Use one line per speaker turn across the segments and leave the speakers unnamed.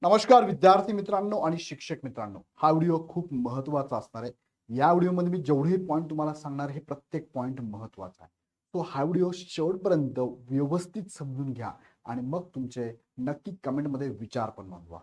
नमस्कार विद्यार्थी मित्रांनो आणि शिक्षक मित्रांनो, हा व्हिडिओ खूप महत्त्वाचा असणार आहे. या व्हिडिओमध्ये मी जेवढे पॉईंट तुम्हाला सांगणार हे प्रत्येक पॉईंट महत्त्वाचा आहे. तो हा व्हिडिओ शेवटपर्यंत व्यवस्थित समजून घ्या आणि मग तुमचे नक्की कमेंटमध्ये विचार पण नोंदवा.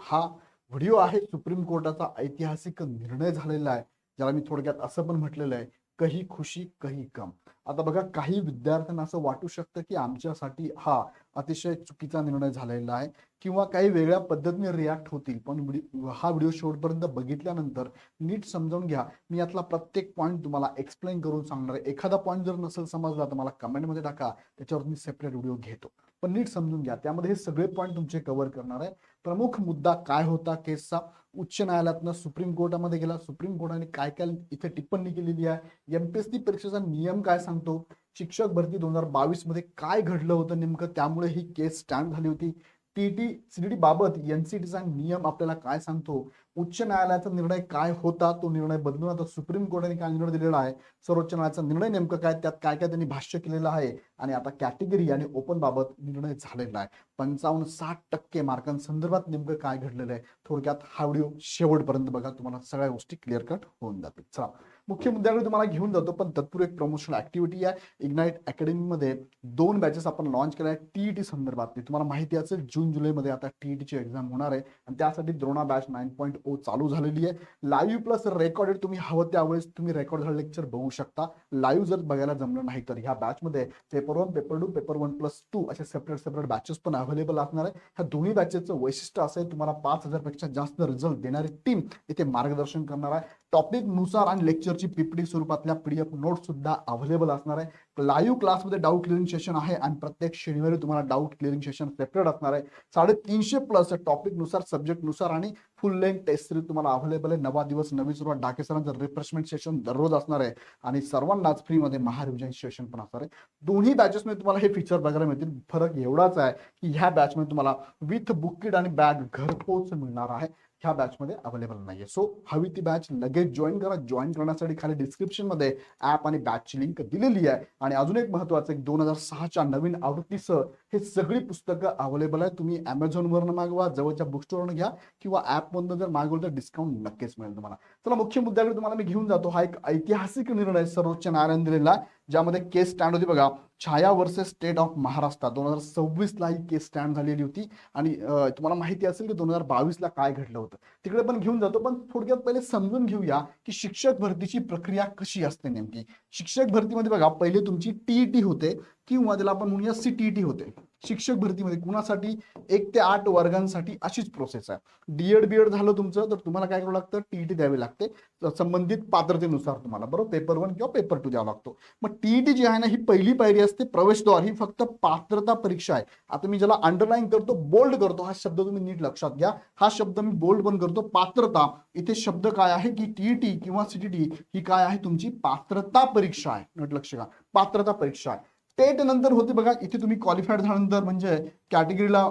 हा व्हिडिओ आहे सुप्रीम कोर्टाचा ऐतिहासिक निर्णय झालेला आहे, ज्याला मी थोडक्यात असं पण म्हटलेलं आहे, कही खुशी कही गम. आता बघा, काही विद्यार्थ्यांना असं वाटू शकतं की आमच्यासाठी हा अतिशय चुकीचा निर्णय झालेला आहे किंवा काही वेगळ्या पद्धतीने रिॲक्ट होतील, पण हा व्हिडिओ शेवटपर्यंत बघितल्यानंतर नीट समजावून घ्या. मी यातला प्रत्येक पॉईंट तुम्हाला एक्सप्लेन करून सांगणार आहे. एखादा पॉईंट जर नसेल समजला तर मला कमेंटमध्ये टाका, त्याच्यावर मी सेपरेट व्हिडिओ घेतो. पण नीट समजून घ्या, त्यामध्ये हे सगळे पॉईंट तुमचे कव्हर करणार आहे. प्रमुख मुद्दा काय होता केसचा, उच्च न्यायालयातनं सुप्रीम कोर्टामध्ये गेला, सुप्रीम कोर्टाने काय काय इथे टिप्पणी केलेली आहे, एमपीएससी परीक्षेचा नियम काय सांगतो, शिक्षक भरती 2022 मध्ये काय घडलं होतं नेमकं, त्यामुळे ही केस स्टँड झाली होती. टीटी सीडीटी बाबत एनसीटीचा नियम आपल्याला काय सांगतो, उच्च न्यायालयाचा निर्णय काय होता, तो निर्णय बदलून आता सुप्रीम कोर्टाने काय निर्णय दिलेला आहे, सर्वोच्च न्यायालयाचा निर्णय नेमकं काय, त्यात काय काय त्यांनी भाष्य केलेलं आहे, आणि आता कॅटेगरी आणि ओपन बाबत निर्णय झालेला आहे. 55-60% मार्कांसंदर्भात नेमकं काय घडलेलं आहे, थोडक्यात हा व्हिडिओ शेवटपर्यंत बघा, तुम्हाला सगळ्या गोष्टी क्लिअर कट होऊन जातील. चला मुख्य मुद्द्याकडे तुम्हाला घेऊन जातो, पण तत्पूर्वी एक प्रमोशनल ऍक्टिव्हिटी आहे. इग्नाइट अकॅडमीमध्ये 2 बॅचेस आपण लॉन्च केल्या आहेत टीईटी संदर्भात. तुम्हाला माहिती असेल जून जुलैमध्ये आता टीईटीची एक्झाम होणार आहे आणि त्यासाठी द्रोणा बॅच 9.0 चालू झालेली आहे. लाईव्ह प्लस रेकॉर्डेड, तुम्ही हवं त्यावेळेस तुम्ही रेकॉर्ड झालेलं लेक्चर बघू शकता. लाईव्ह जर बघायला जमलं नाही तर ह्या बॅचमध्ये पेपर 1, पेपर 2, पेपर 1+2 असे सेपरेट बॅचेस पण अवेलेबल असणार आहे. ह्या दोन्ही बॅचेसचं वैशिष्ट्य असं आहे, तुम्हाला 5,000 पेक्षा जास्त रिझल्ट देणारी टीम इथे मार्गदर्शन करणार आहे. टॉपिक नुसार आणि लेक्चरची पीपीटी स्वरूपातल्या पीडीएफ नोट सुद्धा अवेलेबल असणार आहे. लाईव्ह क्लासमध्ये डाऊट क्लिअरिंग सेशन आहे आणि प्रत्येक शनिवारी तुम्हाला डाऊट क्लिअरिंग सेशन सेपरेट असणार आहे. 350+ टॉपिक नुसार, सब्जेक्ट नुसार आणि फुल लेंथ टेस्ट सिरीज तुम्हाला अवेलेबल आहे. 9 दिवस 9वी सुरुवात, डाके सरांचं रिफ्रेशमेंट सेशन दररोज असणार आहे आणि सर्वांनाच फ्रीमध्ये महारिव्हिजन सेशन पण असणार आहे. दोन्ही बॅचेसमध्ये तुम्हाला हे फीचर बघायला मिळतील. फरक एवढाच आहे की ह्या बॅचमध्ये तुम्हाला विथ बुक किट आणि बॅग घरपोच मिळणार आहे, ह्या बॅचमध्ये अवेलेबल नाहीये. हवी ती बॅच लगेच जॉईन करा. जॉईन करण्यासाठी खाली डिस्क्रिप्शन मध्ये ऍप आणि बॅचची लिंक दिलेली आहे. आणि अजून एक महत्वाचं, 2006च्या नवीन आवृत्तीसह हे सगळी पुस्तकं अवेलेबल आहे. तुम्ही अमेझॉनवरनं मागवा, जवळच्या बुक स्टोरवरून घ्या किंवा ऍपमधून जर मागवलं तर डिस्काउंट नक्कीच मिळेल तुम्हाला. चला मुख्य मुद्द्याकडे तुम्हाला मी घेऊन जातो. हा एक ऐतिहासिक निर्णय सर्वोच्च न्यायालयाने दिलेला, ज्यामध्ये केस स्टँड होती बघा, Chhaya versus state of Maharashtra. 2026ला ही केस स्टँड झालेली होती आणि तुम्हाला माहिती असेल की 2022ला काय घडलं होतं, तिकडे पण घेऊन जातो. पण थोडक्यात पहिले समजून घेऊया की शिक्षक भरतीची प्रक्रिया कशी असते नेमकी. शिक्षक भरतीमध्ये बघा, पहिले तुमची टीईटी होते किंवा त्याला आपण म्हणूया सीटीईटी होते. शिक्षक भरतीमध्ये कुणासाठी, 1 ते 8 वर्गांसाठी अशीच प्रोसेस आहे. डीएड बीएड झालं तुमचं तर तुम्हाला काय करावं लागतं, टीईटी द्यावी लागते संबंधित पात्रतेनुसार तुम्हाला, बरोबर, पेपर 1 किंवा पेपर 2 द्यावा लागतो. मग टीईटी जी आहे ना, ही पहिली पायरी असते, प्रवेशद्वार. ही फक्त पात्रता परीक्षा आहे. आता मी ज्याला अंडरलाईन करतो, बोल्ड करतो, हा शब्द तुम्ही नीट लक्षात घ्या. हा शब्द मी बोल्ड पण करतो, पात्रता. इथे शब्द काय आहे की टीईटी किंवा सीटीटी ही काय आहे, तुमची पात्रता परीक्षा आहे. नीट लक्ष घ्या, पात्रता परीक्षा आहे. टेट नंतर होते बघा, इथे तुम्ही क्वालिफाईड झाल्यानंतर म्हणजे कॅटेगरीला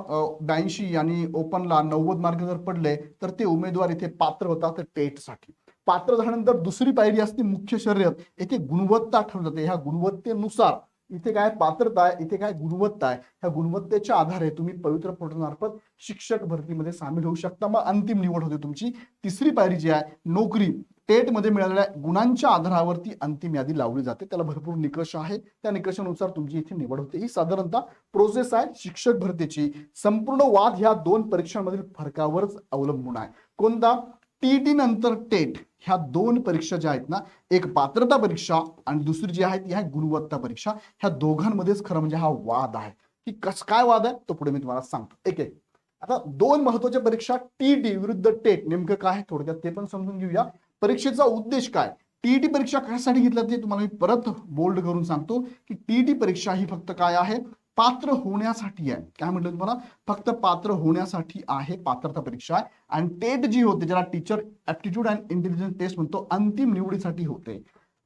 82 आणि ओपनला 90 मार्क जर पडले तर ते उमेदवार इथे पात्र होतात टेटसाठी. पात्र झाल्यानंतर दुसरी पायरी असते मुख्य शर्यत. इथे गुणवत्ता ठरवली जाते. ह्या गुणवत्तेनुसार इथे काय पात्रता आहे, इथे काय गुणवत्ता आहे. ह्या गुणवत्तेच्या आधारे तुम्ही पवित्र पोर्टलमार्फत शिक्षक भरतीमध्ये सामील होऊ शकता. मग अंतिम निवड होते तुमची. तिसरी पायरी जी आहे, नोकरी. टेट मध्ये मिळालेल्या गुणांच्या आधारावरती अंतिम यादी लावली जाते. त्याला भरपूर निकष आहे, त्या निकषानुसार तुमची इथे निवड होते. ही साधारणतः प्रोसेस आहे शिक्षक भरतीची. संपूर्ण वाद ह्या 2 परीक्षांमधील फरकावरच अवलंबून आहे. कोणता, टीईटी नंतर टेट, ह्या 2 परीक्षा ज्या आहेत ना, एक पात्रता परीक्षा आणि दुसरी जी आहे ती आहे गुणवत्ता परीक्षा. ह्या दोघांमध्येच खरं म्हणजे हा वाद आहे. की काय वाद आहे तो पुढे मी तुम्हाला सांगतो एक एक. आता 2 महत्वाच्या परीक्षा, टीईटी विरुद्ध टेट, नेमकं काय आहे थोडक्यात ते पण समजून घेऊया. परीक्षेचा उद्देश काय, टीईटी परीक्षा कशासाठी घेतला ते तुम्हाला मी परत बोल्ड करून सांगतो की टीईटी परीक्षा ही फक्त काय आहे, पात्र होण्यासाठी आहे. काय म्हटलं तुम्हाला, फक्त पात्र होण्यासाठी आहे, पात्रता परीक्षा आहे. आणि टेट जी होते, ज्याला teacher aptitude and intelligence test म्हणतो, अंतिम निवडीसाठी होते.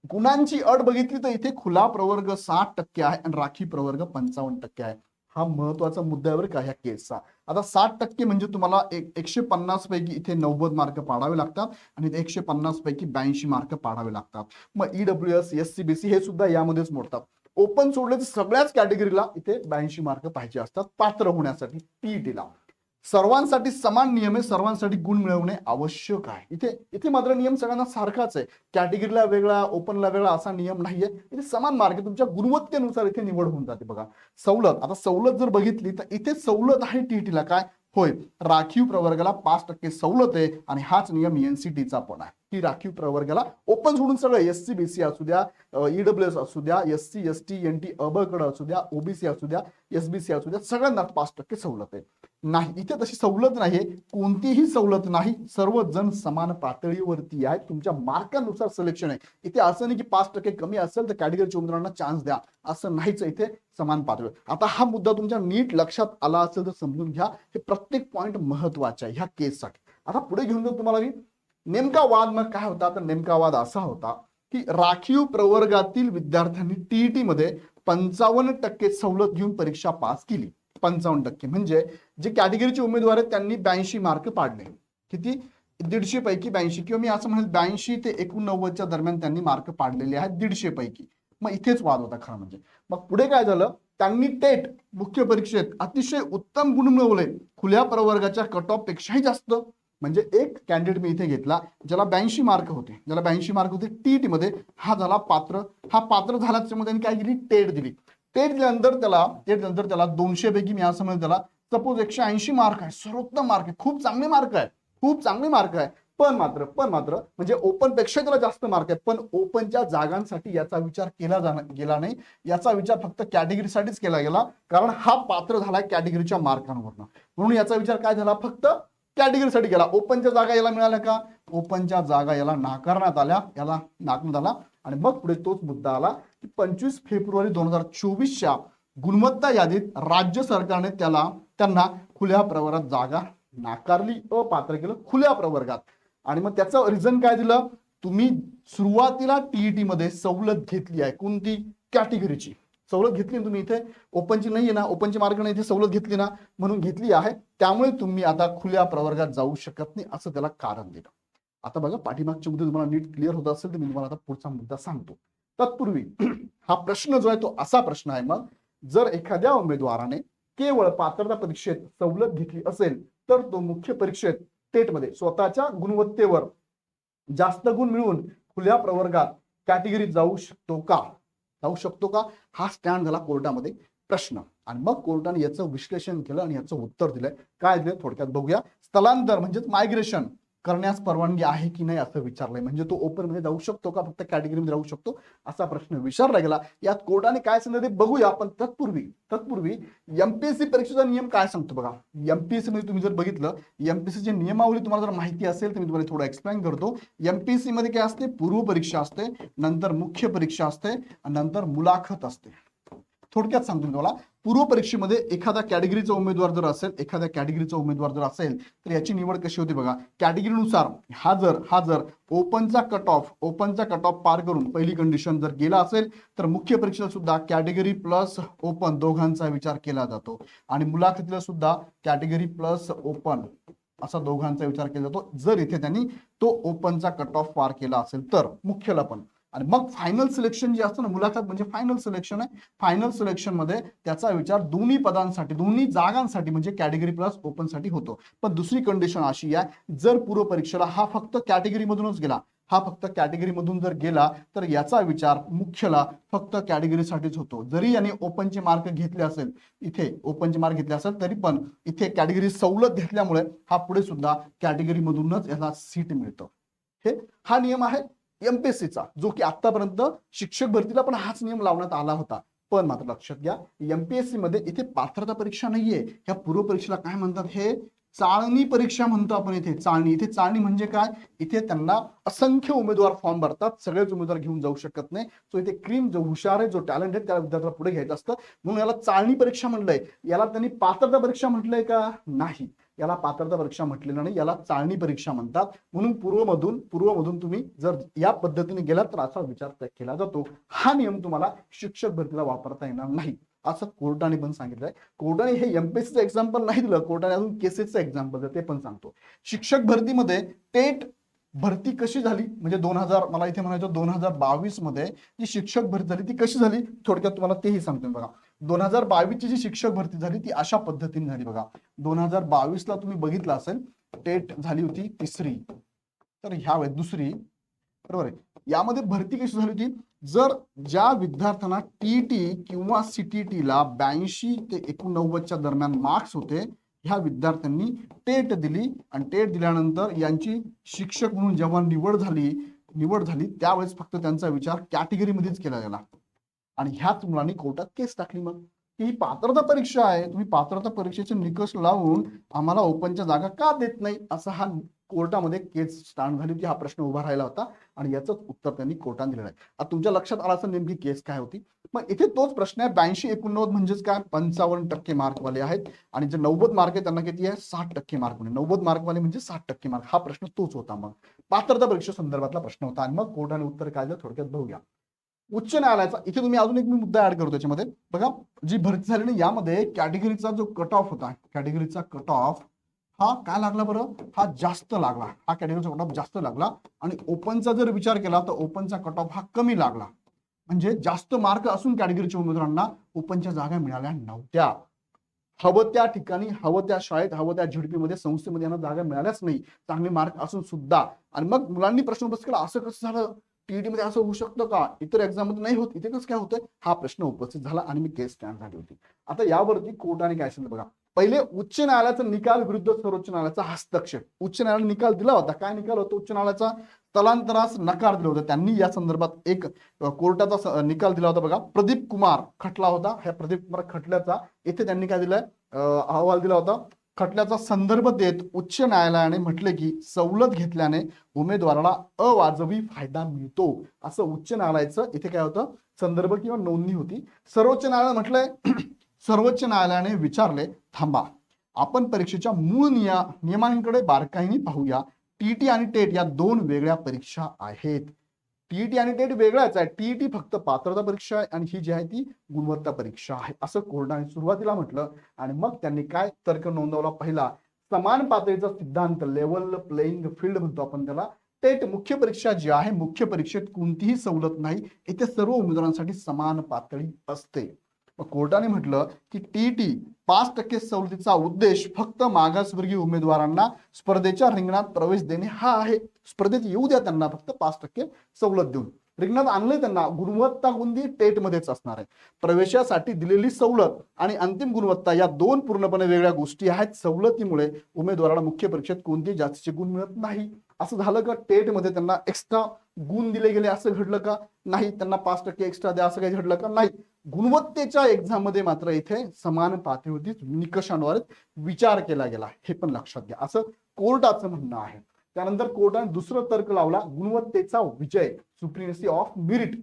गुणांची अट बघितली तर इथे खुला प्रवर्ग 60% आहे आणि राखी प्रवर्ग 55% आहे. हा महत्वाचा मुद्द्यावर का ह्या केसचा. आता 60% म्हणजे तुम्हाला 150 पैकी इथे 90 मार्क पाडावे लागतात आणि 150 पैकी 82 मार्क पाडावे लागतात. मग ईडब्ल्यूएस, एससीबीसी हे सुद्धा यामध्येच मोडतात. ओपन सोडले तर सगळ्याच कॅटेगरीला इथे 82 मार्क पाहिजे असतात पात्र होण्यासाठी टीईटीला. सर्वांसाठी समान नियम आहे, सर्वांसाठी गुण मिळवणे आवश्यक आहे. इथे इथे मात्र नियम सगळ्यांना सारखाच आहे. कॅटेगरीला वेगळा, ओपनला वेगळा असा नियम नाहीये. इथे समान मार्क आहे, तुमच्या गुणवत्तेनुसार इथे निवड होऊन जाते. बघा सवलत, आता सवलत जर बघितली तर इथे सवलत आहे टीईटीला. काय होय, राखीव प्रवर्गाला 5% सवलत आहे आणि हाच नियम एनसीटीचा पण आहे की राखीव प्रवर्गाला ओपन सोडून सगळं एससी बीसी असू द्या, ईडब्ल्यूएस असू द्या, एससी एसटी एनटी अबकड असू द्या, ओबीसी असू द्या, एसबीसी असू द्या, सगळ्यांना 5% सवलत आहे. नाही, इथे तशी सवलत नाहीये, कोणतीही सवलत नाही. सर्वजण समान पातळीवरती आहेत, तुमच्या मार्कानुसार सिलेक्शन आहे. इथे असं नाही की 5% कमी असेल तर कॅटेगरीच्या उमेदवारांना चान्स द्या, असं नाहीच. इथे समान पातळी. आता हा मुद्दा तुमच्या नीट लक्षात आला असेल तर समजून घ्या, हे प्रत्येक पॉईंट महत्वाचे आहे ह्या केससाठी. आता पुढे घेऊन जाऊ तुम्हाला मी. नेमका वाद मग काय होता, तर नेमका वाद असा होता की राखीव प्रवर्गातील विद्यार्थ्यांनी टीईटी मध्ये 55% सवलत घेऊन परीक्षा पास केली. 55% म्हणजे जे कॅटेगरीचे उमेदवार आहेत त्यांनी 82 मार्क पाडले. किती? 150 पैकी 82, किंवा मी असं म्हणेल 82 ते 89च्या दरम्यान त्यांनी मार्क पाडलेले आहेत 150 पैकी. मग इथेच वाद होता खरं म्हणजे. मग पुढे काय झालं, त्यांनी टेट मुख्य परीक्षेत अतिशय उत्तम गुण मिळवले, खुल्या प्रवर्गाच्या कट ऑफ पेक्षाही जास्त. म्हणजे एक कॅन्डिडेट मी इथे घेतला ज्याला 82 मार्क होते टीईटी मध्ये, हा झाला पात्र. हा पात्र झाला त्याच्यामध्ये त्यांनी काय केली, टेट दिली. टेट दिल्यानंतर त्याला 200 पैकी मी असं म्हणेल त्याला सपोज 180 मार्क आहे, सर्वोत्तम मार्क आहे, खूप चांगले मार्क आहे. पण मात्र म्हणजे ओपन पेक्षा त्याला जास्त मार्क आहे, पण ओपनच्या जागांसाठी याचा विचार केला गेला नाही. याचा विचार फक्त कॅटेगरीसाठीच केला गेला, कारण हा पात्र झालाय कॅटेगरीच्या मार्कांवरनं. म्हणून याचा विचार काय झाला, फक्त कॅटेगरीसाठी केला. ओपनच्या जागा याला मिळाल्या का, ओपनच्या जागा याला नाकारण्यात आला. आणि मग पुढे तोच मुद्दा आला की 25 फेब्रुवारी 2024च्या गुणवत्ता यादीत राज्य सरकारने त्यांना खुल्या प्रवर्गात जागा नाकारली, अपात्र केलं खुल्या प्रवर्गात. आणि मग त्याचं रिझन काय दिलं, तुम्ही सुरुवातीला टीईटी मध्ये सवलत घेतली आहे, कोणती, कॅटेगरीची सवलत घेतली तुम्ही. इथे ओपनची नाहीये ना, ओपनची मार्क नाही, इथे सवलत घेतली ना, म्हणून घेतली आहे, त्यामुळे तुम्ही आता खुल्या प्रवर्गात जाऊ शकत नाही, असं त्याला कारण दिलं. आता बघा पाठीमागचे मुद्दे तुम्हाला नीट क्लिअर होत असेल तर मी तुम्हाला आता पुढचा मुद्दा सांगतो. तत्पूर्वी हा प्रश्न जो आहे तो असा प्रश्न आहे, मग जर एखाद्या उमेदवाराने केवळ पात्रता परीक्षेत सवलत घेतली असेल तर तो मुख्य परीक्षेत टेटमध्ये स्वतःच्या गुणवत्तेवर जास्त गुण मिळवून खुल्या प्रवर्गात कॅटेगरीत जाऊ शकतो का, हा स्टँड झाला कोर्टामध्ये प्रश्न. आणि मग कोर्टाने याचं विश्लेषण केलं आणि याचं उत्तर दिलंय. काय दिलं थोडक्यात बघूया. स्थलांतर म्हणजेच मायग्रेशन करण्यास परवानगी आहे की नाही असं विचारलंय. म्हणजे तो ओपन मध्ये जाऊ शकतो का, फक्त कॅटेगरीमध्ये राहू शकतो, असा प्रश्न विचारला गेला. यात कोर्टाने काय सांगितलं ते बघूया. पण तत्पूर्वी एमपीएससी परीक्षेचा नियम काय सांगतो बघा. एमपीएससी मध्ये तुम्ही जर बघितलं, एमपीएससी नियमावली तुम्हाला जर माहिती असेल तर मी तुम्हाला थोडं एक्सप्लेन करतो. एमपीएससी मध्ये काय असते, पूर्व परीक्षा असते, नंतर मुख्य परीक्षा असते आणि नंतर मुलाखत असते. थोडक्यात सांगतो तुम्हाला, पूर्व परीक्षेमध्ये एखादा कॅटेगरीचा उमेदवार जर असेल तर याची निवड कशी होती बघा. कॅटेगरीनुसार हा जर ओपनचा कट ऑफ पार करून पहिली कंडिशन जर गेला असेल तर मुख्य परीक्षेला सुद्धा कॅटेगरी प्लस ओपन दोघांचा विचार केला जातो. आणि मुलाखतीला सुद्धा कॅटेगरी प्लस ओपन असा दोघांचा विचार केला जातो, जर इथे त्यांनी तो ओपनचा कट ऑफ पार केला असेल तर मुख्यला पण. आणि मग फायनल सिलेक्शन जे असतं ना, मुलाखत म्हणजे फायनल सिलेक्शन आहे. फायनल सिलेक्शन मध्ये त्याचा विचार दोन्ही पदांसाठी, दोन्ही जागांसाठी म्हणजे कॅटेगरी प्लस ओपन साठी होतो. पण दुसरी कंडिशन अशी आहे, जर पूर्व परीक्षेला हा फक्त कॅटेगरीमधूनच गेला, तर याचा विचार मुख्यला फक्त कॅटेगरीसाठीच होतो. जरी याने ओपनचे मार्क घेतले असेल तरी पण इथे कॅटेगरी सवलत घेतल्यामुळे हा पुढे सुद्धा कॅटेगरीमधूनच याला सीट मिळतं. हा नियम आहे एमपीएससीचा, जो की आतापर्यंत शिक्षक भरतीला पण हाच नियम लावण्यात आला होता. पण मात्र लक्षात घ्या, एमपीएससी मध्ये इथे पात्रता परीक्षा नाहीये. ह्या पूर्व परीक्षेला काय म्हणतात, हे चाळणी परीक्षा म्हणतो आपण. इथे चाळणी म्हणजे काय, इथे त्यांना असंख्य उमेदवार फॉर्म भरतात, सगळेच उमेदवार घेऊन जाऊ शकत नाही. सो इथे क्रीम जो हुशार आहे, जो टॅलेंट आहे, त्या विद्यार्थ्याला पुढे घ्यायचं असतं, म्हणून याला चाळणी परीक्षा म्हटलंय. याला त्यांनी पात्रता परीक्षा म्हटलंय का, नाही, याला पात्रता परीक्षा म्हटलेलं नाही, याला चाळणी परीक्षा म्हणतात. म्हणून पूर्वमधून तुम्ही जर या पद्धतीने गेलात तर असा विचार केला जातो. हा नियम तुम्हाला शिक्षक भरतीला वापरता येणार नाही असं कोर्टाने पण सांगितलंय. कोर्टाने हे एमपीएससीचं एक्झाम्पल नाही दिलं, कोर्टाने अजून केसेसचं एक्झाम्पल ते पण सांगतो. शिक्षक भरतीमध्ये टेट भरती कशी झाली, म्हणजे 2022 मध्ये जी शिक्षक भरती झाली ती कशी झाली, थोडक्यात तुम्हाला तेही सांगतो बघा. 2022 ची जी शिक्षक भरती झाली ती अशा पद्धतीने झाली बघा. 2022 ला तुम्ही बघितलं असेल टेट झाली होती 3री, तर ह्या वेळेस 2री, बरोबर आहे. यामध्ये भरती कशी झाली होती, जर ज्या विद्यार्थ्यांना टीईटी किंवा सीटीटी ला 82 ते 89 दरम्यान मार्क्स होते, ह्या विद्यार्थ्यांनी टेट दिली आणि टेट दिल्यानंतर यांची शिक्षक म्हणून जेव्हा निवड झाली त्यावेळेस फक्त त्यांचा विचार कॅटेगरीमध्येच केला गेला आणि ह्याच मुलांनी कोर्टात केस टाकली मग की ही पात्रता परीक्षा आहे, तुम्ही पात्रता परीक्षेचे निकष लावून आम्हाला ओपनच्या जागा का देत नाही, असा हा कोर्टामध्ये केस स्टार्ट झाली होती. हा प्रश्न उभा राहिला होता आणि याच उत्तर त्यांनी कोर्टाने दिलेलं आहे. आता तुमच्या लक्षात आलं असं नेमकी केस काय होती. मग इथे तोच प्रश्न आहे, 82-89 म्हणजेच काय, 55% मार्कवाले आहेत आणि जे 90 मार्क आहे त्यांना किती आहे, 60% मार्क. म्हणजे 90 मार्कवाले म्हणजे 60% मार्क. हा प्रश्न तोच होता, मग पात्रता परीक्षा संदर्भातला प्रश्न होता. आणि मग कोर्टाने उत्तर काय दिलं थोडक्यात बघूया. उच्च न्यायालयाचा इथे तुम्ही अजून एक मी मुद्दा ऍड करतो त्याच्यामध्ये बघा, जी भरती झाली ना यामध्ये कॅटेगरीचा जो कट ऑफ होता, कॅटेगरीचा कट ऑफ हा काय लागला बरं, हा जास्त लागला. हा कॅटेगरीचा कट ऑफ जास्त लागला आणि ओपनचा जर विचार केला तर ओपनचा कट ऑफ हा कमी लागला. म्हणजे जास्त मार्क असून कॅटेगरीच्या उमेदवारांना ओपनच्या जागा मिळाल्या नव्हत्या. हवं त्या ठिकाणी, हवं त्या शाळेत, हवं त्या झेडपीमध्ये, संस्थेमध्ये यांना जागा मिळाल्याच नाही, चांगले मार्क असून सुद्धा. आणि मग मुलांनी प्रश्न उपस्थित केला, असं कसं झालं, टीईटी मध्ये असं होऊ शकतं का, इतर एक्झाम मध्ये नाही होत, इथे कसं काय होतंय, हा प्रश्न उपस्थित झाला आणि मी केस स्टँड झाली होती. आता यावरती कोर्टाने काय सांगितलं बघा, पहिले उच्च न्यायालयाचा निकाल विरुद्ध सर्वोच्च न्यायालयाचा हस्तक्षेप. उच्च न्यायालयाने निकाल दिला होता, काय निकाल होता उच्च न्यायालयाचा, स्थलांतरास नकार दिला होता. त्यांनी या संदर्भात एक कोर्टाचा निकाल दिला होता बघा, प्रदीप कुमार खटला होता. ह्या प्रदीप कुमार खटल्याचा इथे त्यांनी काय दिलाय, अहवाल दिला होता. खटल्याचा संदर्भ देत उच्च न्यायालयाने म्हटले की सवलत घेतल्याने उमेदवाराला अवाजवी फायदा मिळतो, असं उच्च न्यायालयाचं इथे काय होतं, संदर्भ किंवा नोंदणी होती. सर्वोच्च न्यायालयाने म्हटलंय सर्वोच्च न्यायालयाने विचारले, थांबा, आपण परीक्षेच्या मूळ नियमांकडे बारकाईने पाहूया. टीईटी आणि टेट या दोन वेगळ्या परीक्षा आहेत. टीईटी आणि टेट वेगळाच आहे. टीईटी फक्त पात्रता परीक्षा आहे आणि ही जी आहे ती गुणवत्ता परीक्षा आहे, असं कोर्टाने सुरुवातीला म्हटलं. आणि मग त्यांनी काय तर्क नोंदवला, पहिला समान पातळीचा सिद्धांत, लेवल प्लेइंग फील्ड म्हणतो आपण त्याला. टेट मुख्य परीक्षा जी आहे, मुख्य परीक्षेत कोणतीही सवलत नाही, इथे सर्व उमेदवारांसाठी समान पातळी असते. मग कोर्टाने म्हटलं की टीईटी 5% सवलतीचा उद्देश फक्त मागासवर्गीय उमेदवारांना स्पर्धेच्या रिंगणात प्रवेश देणे हा आहे. स्पर्धेत येऊ द्या त्यांना, फक्त 5% सवलत देऊन रिंगणात आणले त्यांना. गुणवत्ता कोणती, टेट मध्येच असणार आहे. प्रवेशासाठी दिलेली सवलत आणि अंतिम गुणवत्ता या दोन पूर्णपणे वेगळ्या गोष्टी आहेत. सवलतीमुळे उमेदवाराला मुख्य परीक्षेत कोणतेही जास्तीचे गुण मिळत नाही. असं झालं का, टेट मध्ये त्यांना एक्स्ट्रा गुण दिले गेले असं घडलं का, नाही. त्यांना 5% एक्स्ट्रा द्या असं काही घडलं का, नाही. गुणवत्तेच्या एक्झाम मध्ये मात्र इथे समान पातळीवरती निकषांवर विचार केला गेला, हे पण लक्षात घ्या, असं कोर्टाचं म्हणणं आहे. त्यानंतर कोर्टाने दुसरा तर्क लावला, गुणवत्तेचा विजय, सुप्रिमेसी ऑफ मेरिट.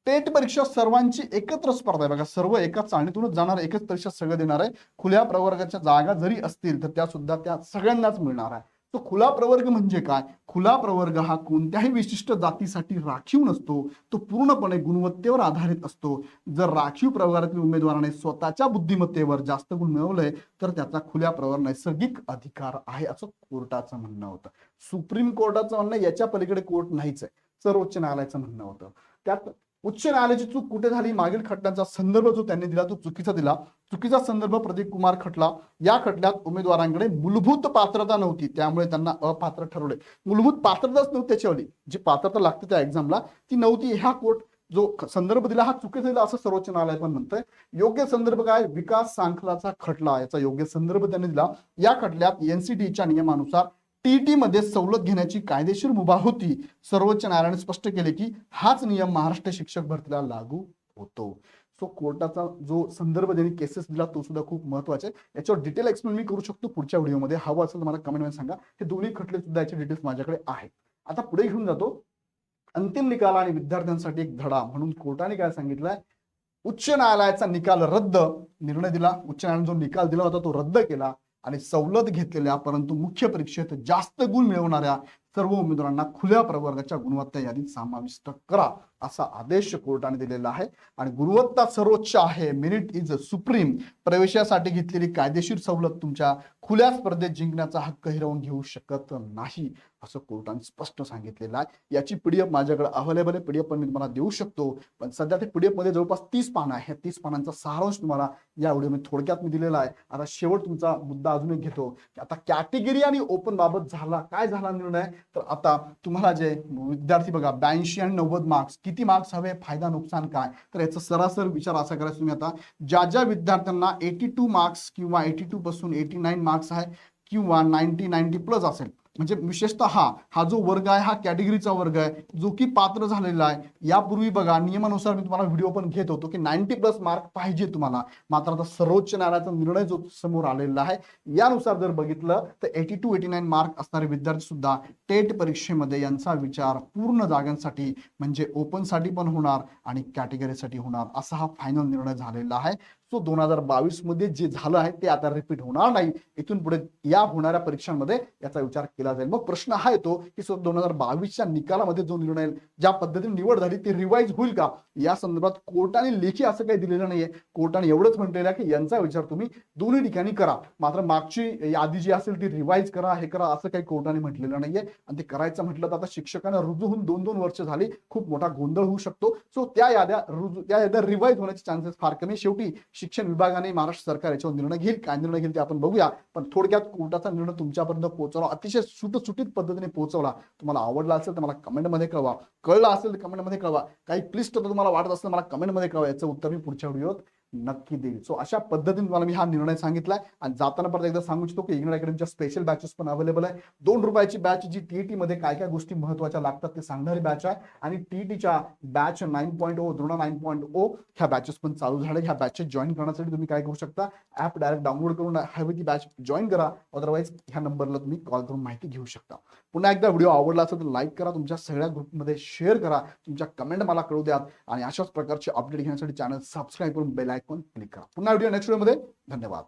टेट परीक्षा सर्वांची एकत्र स्पर्धा आहे बघा, सर्व एका चाळणीतूनच जाणार, एकच परीक्षा सगळं देणार आहे. खुल्या प्रवर्गाच्या जागा जरी असतील तर त्या सुद्धा त्या सगळ्यांनाच मिळणार आहे. तो खुला प्रवर्ग म्हणजे काय, खुला प्रवर्ग हा कोणत्याही विशिष्ट जातीसाठी राखीव नसतो, तो पूर्णपणे गुणवत्तेवर आधारित असतो. जर राखीव प्रवर्गातील उमेदवाराने स्वतःच्या बुद्धिमत्तेवर जास्त गुण मिळवले तर त्याचा खुल्या प्रवर्ग नैसर्गिक अधिकार आहे, असं कोर्टाचं म्हणणं होतं. सुप्रीम कोर्टाचं म्हणणं याच्या पलीकडे कोर्ट नाहीच आहे, सर्वोच्च न्यायालयाचं म्हणणं होतं. त्यात उच्च न्यायालयाची चूक कुठे झाली, मागील खटल्यांचा संदर्भ जो त्यांनी दिला तो चुकीचा दिला. चुकीचा संदर्भ, प्रदीप कुमार खटला. या खटल्यात उमेदवारांकडे मूलभूत पात्रता नव्हती, त्यामुळे त्यांना अपात्र ठरवले. मूलभूत पात्रताच नव्हती, त्याच्यावरती जी पात्रता लागते त्या एक्झामला ती नव्हती. ह्या कोर्ट जो संदर्भ दिला हा चुकीचा दिला असं सर्वोच्च न्यायालय पण म्हणतंय. योग्य संदर्भ काय, विकास सांखलाचा खटला, याचा योग्य संदर्भ त्यांनी दिला. या खटल्यात एनसीटीच्या नियमानुसार टीईटी मध्ये सवलत घेण्याची कायदेशीर मुभा होती. सर्वोच्च न्यायालयाने स्पष्ट केले की हाच नियम महाराष्ट्र शिक्षक भरतीला लागू होतो. सो कोर्टाचा जो संदर्भ ज्यांनी केसेस दिला तो सुद्धा खूप महत्वाचा आहे. याच्यावर डिटेल एक्सप्लेन मी करू शकतो पुढच्या व्हिडिओमध्ये, हवं असेल तर मला कमेंट मध्ये सांगा. हे दोन्ही खटले सुद्धा याचे डिटेल्स माझ्याकडे आहेत. आता पुढे घेऊन जातो, अंतिम निकाल आणि विद्यार्थ्यांसाठी एक धडा म्हणून कोर्टाने काय सांगितलंय, उच्च न्यायालयाचा निकाल रद्द, निर्णय दिला. उच्च न्यायालयाने जो निकाल दिला होता तो रद्द केला आणि सवलत घेतलेल्या परंतु मुख्य परीक्षेत जास्त गुण मिळवणाऱ्या सर्व उमेदवारांना खुल्या प्रवर्गाच्या गुणवत्ता यादीत समाविष्ट करा, असा आदेश कोर्टाने दिलेला आहे आणि गुणवत्ता सर्वोच्च आहे, मेरिट इज सुप्रीम, प्रवेशासाठी घेतलेली कायदेशीर सवलत तुमच्या खुल्या स्पर्धेत जिंकण्याचा हक्क हिरावून घेऊ शकत नाही, असं कोर्टाने स्पष्ट सांगितलेलं आहे. याची पीडीएफ माझ्याकडे अवेलेबल आहे, पीडीएफ पण मी तुम्हाला देऊ शकतो, पण सध्या ते पीडीएफ मध्ये जवळपास 30 पानं आहे. 30 पानांचा सारांश तुम्हाला या व्हिडिओमध्ये थोडक्यात मी दिलेला आहे. आता शेवट तुमचा मुद्दा अजून एक घेतो की आता कॅटेगरी आणि ओपन बाबत काय झाला निर्णय, तर आता तुम्हाला जे विद्यार्थी बघा 82 आणि 90 मार्क्स, किती मार्क्स हवे, फायदा नुकसान काय, तर याचा सरासर विचार असा करायचा तुम्ही आता ज्या विद्यार्थ्यांना 82 मार्क्स किंवा 82 पासून 89 मार्क्स आहे किंवा 90 प्लस असेल, म्हणजे विशेषतः हा जो वर्ग आहे हा कॅटेगरीचा वर्ग आहे जो की पात्र झालेला आहे. यापूर्वी बघा नियमानुसार मी तुम्हाला व्हिडिओ पण घेत होतो की 90 प्लस मार्क पाहिजे तुम्हाला, मात्र आता सर्वोच्च न्यायालयाचा निर्णय जो समोर आलेला आहे यानुसार जर बघितलं तर 82-89 मार्क असणारे विद्यार्थी सुद्धा टेट परीक्षेमध्ये यांचा विचार पूर्ण जागांसाठी म्हणजे ओपनसाठी पण होणार आणि कॅटेगरीसाठी होणार, असा हा फायनल निर्णय झालेला आहे. सो 2022 मध्ये जे झालं आहे ते आता रिपीट होणार नाही. इथून पुढे या होणाऱ्या परीक्षांमध्ये याचा विचार केला जाईल. मग प्रश्न हा येतो की 2022च्या निकालामध्ये जो निर्णय ज्या पद्धतीने निवड झाली ती रिवाइज होईल का, या संदर्भात कोर्टाने लेखी असं काही दिलेलं नाहीये. कोर्टाने एवढंच म्हटलेलं आहे की यांचा विचार तुम्ही दोन्ही ठिकाणी करा, मात्र मागची यादी जी असेल ती रिवाइज करा, हे करा, असं काही कोर्टाने म्हटलेलं नाहीये. आणि ते करायचं म्हटलं तर आता शिक्षकांना रुजू होऊन 2-2 वर्ष झाली, खूप मोठा गोंधळ होऊ शकतो. सो त्या याद्या रिवाइज होण्याचे चान्सेस फार कमी. शेवटी शिक्षण विभागाने, महाराष्ट्र सरकार याच्यावर निर्णय घेईल, काय निर्णय घेईल ते आपण बघूया. पण थोडक्यात कोर्टाचा निर्णय तुमच्यापर्यंत पोहोचवला, अतिशय सुटसुटीत पद्धतीने पोहोचवला. तुम्हाला आवडला असेल तर मला कमेंटमध्ये कळवा, कळलं असेल तर कमेंटमध्ये कळवा, काही क्लिष्ट तुम्हाला वाटत असेल मला कमेंटमध्ये कळवा, याचं उत्तर मी पुढच्या व्हिडिओत नक्की देईल. सो अशा पद्धतीने तुम्हाला मी हा निर्णय सांगितलाय. आणि जाताना परत एकदा सांगू इच्छितो की इग्नाइट अकॅडमीच्या स्पेशल बॅचेस पण अवेलेबल आहे. 2 रुपयाची बॅच जी टीईटी मध्ये काय काय गोष्टी महत्त्वाच्या लागतात ते सांगणारी बॅच आहे. आणि टीईटीच्या बॅच 9.0 द्रोणा 9.0 ह्या बॅचेस पण चालू झाले. ह्या बॅचेस जॉईन करण्यासाठी तुम्ही काय करू शकता, ऍप डायरेक्ट डाउनलोड करून हवी ती बॅच जॉईन करा, अदरवाईज ह्या नंबरला तुम्ही कॉल करून माहिती घेऊ शकता. पुन्हा एकदा व्हिडिओ आवडला असेल तर लाईक करा, तुमच्या सगळ्या ग्रुपमध्ये शेअर करा, तुमच्या कमेंट मला कळू द्या आणि अशाच प्रकारचे अपडेट घेण्यासाठी चॅनल सबस्क्राईब करून बेल आयकॉन क्लिक करा. पुन्हा व्हिडिओ नेक्स्ट व्हिडिओमध्ये. धन्यवाद.